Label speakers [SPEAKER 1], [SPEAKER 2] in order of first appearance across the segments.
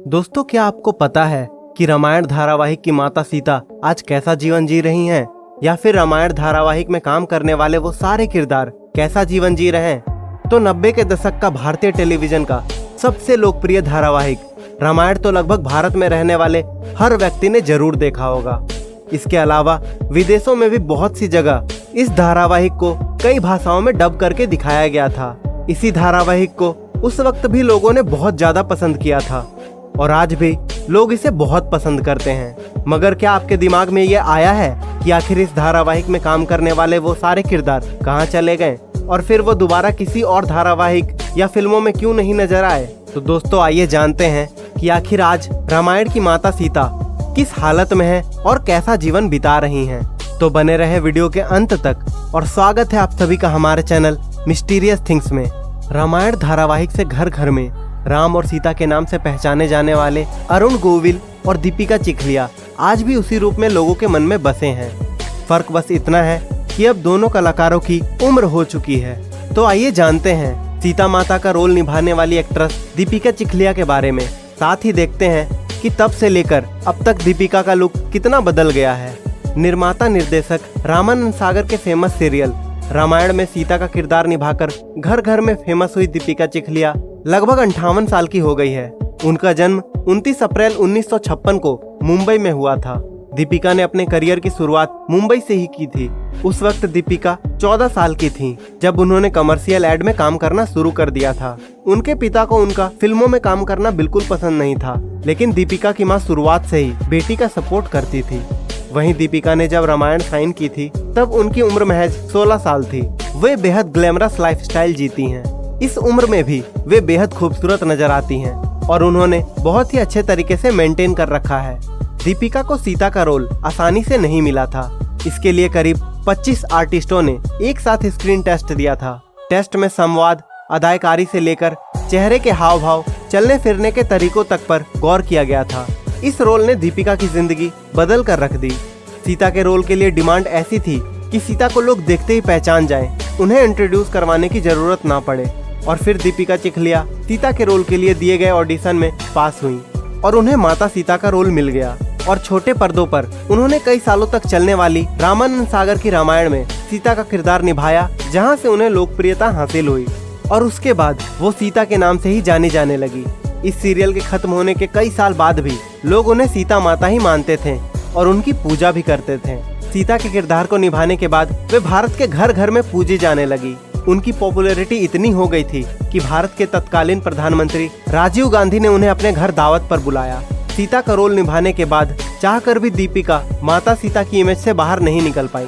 [SPEAKER 1] दोस्तों, क्या आपको पता है कि रामायण धारावाहिक की माता सीता आज कैसा जीवन जी रही हैं? या फिर रामायण धारावाहिक में काम करने वाले वो सारे किरदार कैसा जीवन जी रहे हैं? तो 90 के दशक का भारतीय टेलीविजन का सबसे लोकप्रिय धारावाहिक रामायण तो लगभग भारत में रहने वाले हर व्यक्ति ने जरूर देखा होगा। इसके अलावा विदेशों में भी बहुत सी जगह इस धारावाहिक को कई भाषाओं में डब करके दिखाया गया था। इसी धारावाहिक को उस वक्त भी लोगों ने बहुत ज्यादा पसंद किया था और आज भी लोग इसे बहुत पसंद करते हैं। मगर क्या आपके दिमाग में ये आया है कि आखिर इस धारावाहिक में काम करने वाले वो सारे किरदार कहाँ चले गए और फिर वो दोबारा किसी और धारावाहिक या फिल्मों में क्यों नहीं नजर आए? तो दोस्तों, आइए जानते हैं कि आखिर आज रामायण की माता सीता किस हालत में है और कैसा जीवन बिता रही हैं। तो बने रहे वीडियो के अंत तक और स्वागत है आप सभी का हमारे चैनल मिस्टीरियस थिंग्स में। रामायण धारावाहिक से घर घर में राम और सीता के नाम से पहचाने जाने वाले अरुण गोविल और दीपिका चिखलिया आज भी उसी रूप में लोगों के मन में बसे हैं। फर्क बस इतना है कि अब दोनों कलाकारों की उम्र हो चुकी है। तो आइए जानते हैं सीता माता का रोल निभाने वाली एक्ट्रेस दीपिका चिखलिया के बारे में। साथ ही देखते हैं कि तब से लेकर अब तक दीपिका का लुक कितना बदल गया है। निर्माता निर्देशक रामानंद सागर के फेमस सीरियल रामायण में सीता का किरदार निभाकर घर घर में फेमस हुई दीपिका चिखलिया लगभग 58 साल की हो गई है। उनका जन्म 29 अप्रैल 1956 को मुंबई में हुआ था। दीपिका ने अपने करियर की शुरुआत मुंबई से ही की थी। उस वक्त दीपिका 14 साल की थी जब उन्होंने कमर्शियल एड में काम करना शुरू कर दिया था। उनके पिता को उनका फिल्मों में काम करना बिल्कुल पसंद नहीं था, लेकिन दीपिका की मां शुरुआत से ही बेटी का सपोर्ट करती थी। वहीं दीपिका ने जब रामायण साइन की थी तब उनकी उम्र महज 16 साल थी। वे बेहद ग्लैमरस लाइफस्टाइल जीती हैं। इस उम्र में भी वे बेहद खूबसूरत नजर आती हैं और उन्होंने बहुत ही अच्छे तरीके से मेंटेन कर रखा है। दीपिका को सीता का रोल आसानी से नहीं मिला था। इसके लिए करीब 25 आर्टिस्टों ने एक साथ स्क्रीन टेस्ट दिया था। टेस्ट में संवाद, अदाकारी से लेकर चेहरे के हाव भाव, चलने फिरने के तरीकों तक पर गौर किया गया था। इस रोल ने दीपिका की जिंदगी बदल कर रख दी। सीता के रोल के लिए डिमांड ऐसी थी कि सीता को लोग देखते ही पहचान जाएं, उन्हें इंट्रोड्यूस करवाने की जरूरत ना पड़े। और फिर दीपिका चिखलिया सीता के रोल के लिए दिए गए ऑडिशन में पास हुई और उन्हें माता सीता का रोल मिल गया। और छोटे पर्दों पर उन्होंने कई सालों तक चलने वाली रामानंद सागर की रामायण में सीता का किरदार निभाया, जहां से उन्हें लोकप्रियता हासिल हुई और उसके बाद वो सीता के नाम से ही जानी जाने लगी। इस सीरियल के खत्म होने के कई साल बाद भी लोग उन्हें सीता माता ही मानते थे और उनकी पूजा भी करते थे। सीता के किरदार को निभाने के बाद वे भारत के घर घर में पूजी जाने लगी। उनकी पॉपुलैरिटी इतनी हो गई थी कि भारत के तत्कालीन प्रधानमंत्री राजीव गांधी ने उन्हें अपने घर दावत पर बुलाया। सीता का रोल निभाने के बाद चाहकर भी दीपिका माता सीता की इमेज से बाहर नहीं निकल पाई।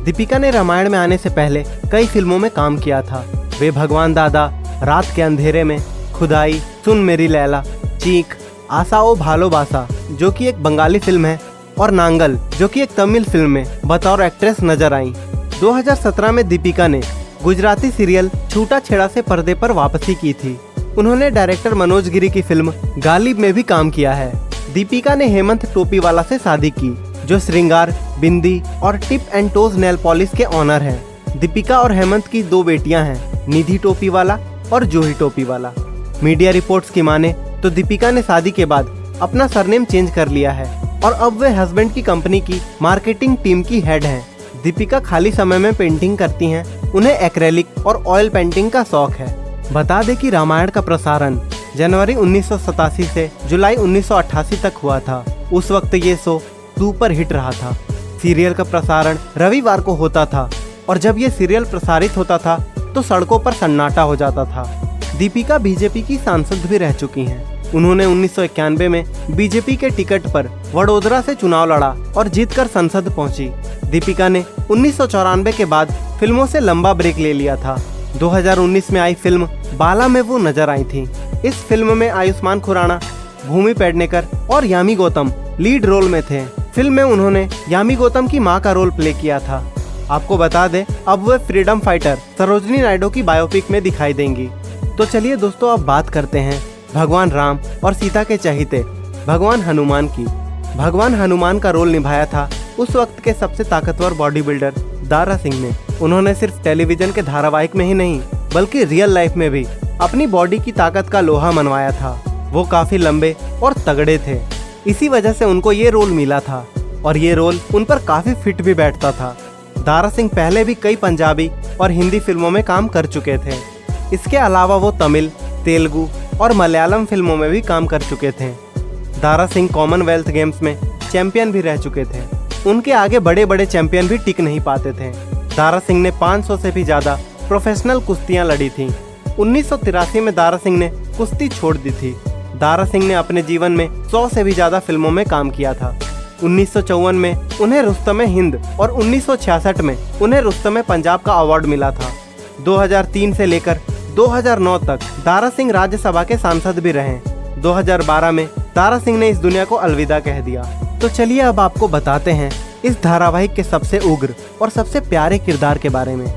[SPEAKER 1] दीपिका ने रामायण में आने से पहले कई फिल्मों में काम किया था। वे भगवान दादा, रात के अंधेरे में, खुदाई, सुन मेरी लैला, चीख, आशा ओ भालोबासा जो कि एक बंगाली फिल्म है और नांगल जो कि एक तमिल फिल्म में बतौर एक्ट्रेस नजर आई। 2017 में दीपिका ने गुजराती सीरियल छूटा छेड़ा से पर्दे पर वापसी की थी। उन्होंने डायरेक्टर मनोज गिरी की फिल्म गालिब में भी काम किया है। दीपिका ने हेमंत टोपीवाला से शादी की, जो श्रृंगार, बिंदी और tip and toes nail polish के ऑनर हैं। दीपिका और हेमंत की 2 बेटियां हैं, निधि टोपीवाला और जूही टोपीवाला। मीडिया रिपोर्ट्स की माने तो दीपिका ने शादी के बाद अपना सरनेम चेंज कर लिया है और अब वे हस्बैंड की कंपनी की मार्केटिंग टीम की हेड हैं। दीपिका खाली समय में पेंटिंग करती हैं। उन्हें एक्रेलिक और ऑयल पेंटिंग का शौक है। बता दें कि रामायण का प्रसारण जनवरी 1987 से जुलाई 1988 तक हुआ था। उस वक्त ये शो सुपर हिट रहा था। सीरियल का प्रसारण रविवार को होता था और जब ये सीरियल प्रसारित होता था तो सड़कों पर सन्नाटा हो जाता था। दीपिका बीजेपी की सांसद भी रह चुकी हैं। उन्होंने 1991 में बीजेपी के टिकट पर वडोदरा से चुनाव लड़ा और जीतकर संसद पहुंची। दीपिका ने 1994 के बाद फिल्मों से लंबा ब्रेक ले लिया था। 2019 में आई फिल्म बाला में वो नजर आई थी। इस फिल्म में आयुष्मान खुराना, भूमि पेडनेकर और यामी गौतम लीड रोल में थे। फिल्म में उन्होंने यामी गौतम की मां का रोल प्ले किया था। आपको बता दें, अब वे फ्रीडम फाइटर सरोजिनी नायडू की बायोपिक में दिखाई देंगी। तो चलिए दोस्तों, अब बात करते हैं भगवान राम और सीता के चहेते भगवान हनुमान की। भगवान हनुमान का रोल निभाया था उस वक्त के सबसे ताकतवर बॉडी बिल्डर दारा सिंह ने। उन्होंने सिर्फ टेलीविजन के धारावाहिक में ही नहीं बल्कि रियल लाइफ में भी अपनी बॉडी की ताकत का लोहा मनवाया था। वो काफी लंबे और तगड़े थे। इसी वजह से उनको ये रोल मिला था और ये रोल उन पर काफी फिट भी बैठता था। दारा सिंह पहले भी कई पंजाबी और हिंदी फिल्मों में काम कर चुके थे। इसके अलावा वो तमिल, तेलुगु और मलयालम फिल्मों में भी काम कर चुके थे। दारा सिंह कॉमनवेल्थ गेम्स में चैंपियन भी रह चुके थे। उनके आगे बड़े बड़े चैंपियन भी टिक नहीं पाते थे। दारा सिंह ने 500 से भी ज्यादा प्रोफेशनल कुश्तियां लड़ी थीं। 1983 में दारा सिंह ने कुश्ती छोड़ दी थी। दारा सिंह ने अपने जीवन में 100 से भी ज्यादा फिल्मों में काम किया था। 1954 में उन्हें रुस्तमे हिंद और 1966 में उन्हें रुस्तमे पंजाब का अवार्ड मिला था। 2003 से लेकर 2009 तक दारा सिंह राज्यसभा के सांसद भी रहे। 2012 में दारा सिंह ने इस दुनिया को अलविदा कह दिया। तो चलिए अब आपको बताते हैं इस धारावाहिक के सबसे उग्र और सबसे प्यारे किरदार के बारे में।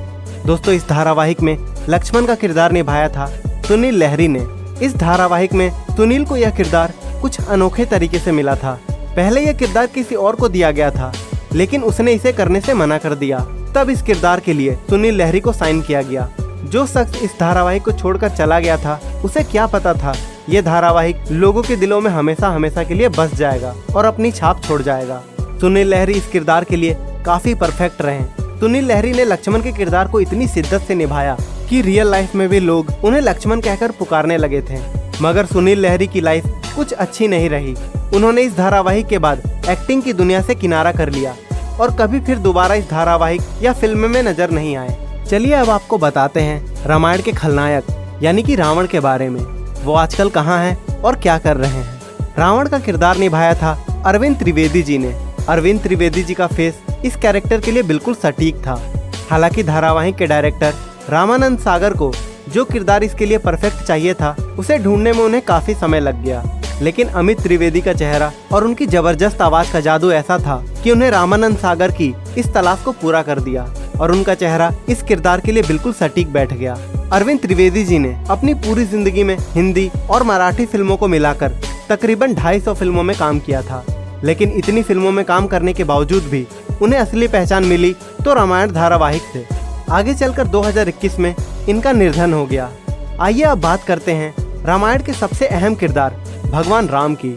[SPEAKER 1] दोस्तों, इस धारावाहिक में लक्ष्मण का किरदार निभाया था सुनील लहरी ने। इस धारावाहिक में सुनील को यह किरदार कुछ अनोखे तरीके से मिला था। पहले यह किरदार किसी और को दिया गया था, लेकिन उसने इसे करने से मना कर दिया। तब इस किरदार के लिए सुनील लहरी को साइन किया गया। जो शख्स इस धारावाहिक को छोड़कर चला गया था, उसे क्या पता था ये धारावाहिक लोगों के दिलों में हमेशा हमेशा के लिए बस जाएगा और अपनी छाप छोड़ जाएगा। सुनील लहरी इस किरदार के लिए काफी परफेक्ट रहे। सुनील लहरी ने लक्ष्मण के किरदार को इतनी शिद्दत से निभाया कि रियल लाइफ में भी लोग उन्हें लक्ष्मण कहकर पुकारने लगे थे। मगर सुनील लहरी की लाइफ कुछ अच्छी नहीं रही। उन्होंने इस धारावाहिक के बाद एक्टिंग की दुनिया से किनारा कर लिया और कभी फिर दोबारा इस धारावाहिक या फिल्म में नजर नहीं आए। चलिए अब आपको बताते हैं रामायण के खलनायक यानी कि रावण के बारे में। वो आजकल कहाँ हैं और क्या कर रहे हैं। रावण का किरदार निभाया था अरविंद त्रिवेदी जी ने। अरविंद त्रिवेदी जी का फेस इस कैरेक्टर के लिए बिल्कुल सटीक था। हालांकि धारावाहिक के डायरेक्टर रामानंद सागर को जो किरदार इसके लिए परफेक्ट चाहिए था, उसे ढूंढने में उन्हें काफी समय लग गया। लेकिन अमित त्रिवेदी का चेहरा और उनकी जबरदस्त आवाज का जादू ऐसा था कि उन्हें रामानंद सागर की इस तलाश को पूरा कर दिया और उनका चेहरा इस किरदार के लिए बिल्कुल सटीक बैठ गया। अरविंद त्रिवेदी जी ने अपनी पूरी जिंदगी में हिंदी और मराठी फिल्मों को मिलाकर तकरीबन 250 फिल्मों में काम किया था। लेकिन इतनी फिल्मों में काम करने के बावजूद भी उन्हें असली पहचान मिली तो रामायण धारावाहिक से। आगे चलकर 2021 में इनका निर्धन हो गया। आइए अब बात करते हैं रामायण के सबसे अहम किरदार भगवान राम की।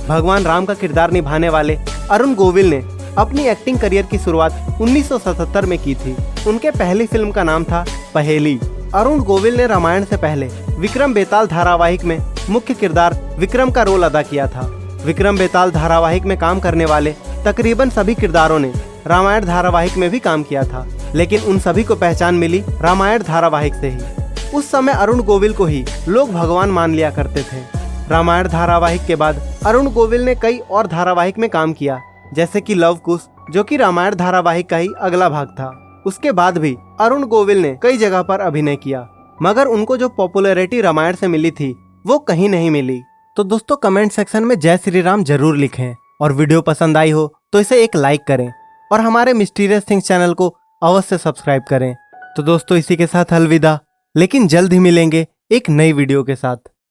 [SPEAKER 1] भगवान राम का किरदार निभाने वाले अरुण गोविल ने अपनी एक्टिंग करियर की शुरुआत 1977 में की थी। उनके पहली फिल्म का नाम था पहेली। अरुण गोविल ने रामायण से पहले विक्रम बेताल धारावाहिक में मुख्य किरदार विक्रम का रोल अदा किया था। विक्रम बेताल धारावाहिक में काम करने वाले तकरीबन सभी किरदारों ने रामायण धारावाहिक में भी काम किया था, लेकिन उन सभी को पहचान मिली रामायण धारावाहिक से ही। उस समय अरुण गोविल को ही लोग भगवान मान लिया करते थे। रामायण धारावाहिक के बाद अरुण गोविल ने कई और धारावाहिक में काम किया, जैसे कि लव कुश, जो कि रामायण धारावाहिक का ही अगला भाग था। उसके बाद भी अरुण गोविल ने कई जगह पर अभिनय किया, मगर उनको जो पॉपुलैरिटी रामायण से मिली थी वो कहीं नहीं मिली। तो दोस्तों, कमेंट सेक्शन में जय श्री राम जरूर लिखें और वीडियो पसंद आई हो तो इसे एक लाइक करें और हमारे मिस्टीरियस थिंग्स चैनल को अवश्य सब्सक्राइब करें। तो दोस्तों, इसी के साथ अलविदा, लेकिन जल्द ही मिलेंगे एक नई वीडियो के साथ।